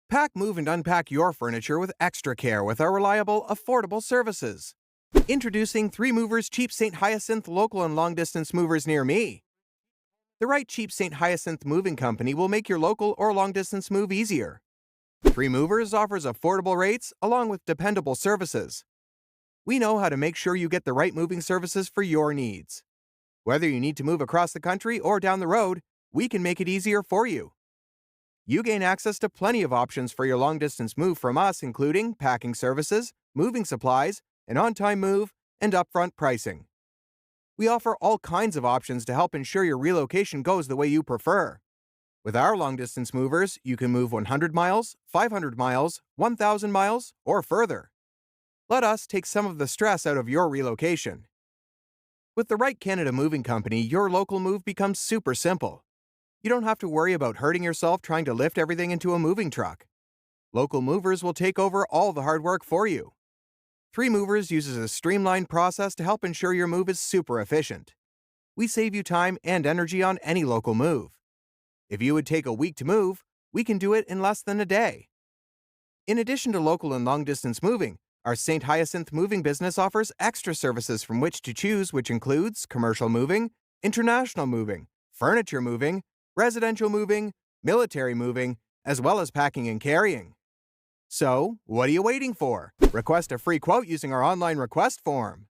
Pack, move, and unpack your furniture with extra care with our reliable, affordable services. Introducing 3 Movers Cheap Saint Hyacinthe local and long-distance movers near me. The right cheap Saint Hyacinthe moving company will make your local or long-distance move easier. 3 Movers offers affordable rates along with dependable services. We know how to make sure you get the right moving services for your needs. Whether you need to move across the country or down the road, we can make it easier for you. You gain access to plenty of options for your long-distance move from us, including packing services, moving supplies, an on-time move, and upfront pricing. We offer all kinds of options to help ensure your relocation goes the way you prefer. With our long-distance movers, you can move 100 miles, 500 miles, 1,000 miles, or further. Let us take some of the stress out of your relocation. With the right Canada Moving Company, your local move becomes super simple. You don't have to worry about hurting yourself trying to lift everything into a moving truck. Local movers will take over all the hard work for you. 3 Movers uses a streamlined process to help ensure your move is super efficient. We save you time and energy on any local move. If you would take a week to move, we can do it in less than a day. In addition to local and long-distance moving, our Saint Hyacinthe moving business offers extra services from which to choose, which includes commercial moving, international moving, furniture moving, residential moving, military moving, as well as packing and carrying. So, what are you waiting for? Request a free quote using our online request form.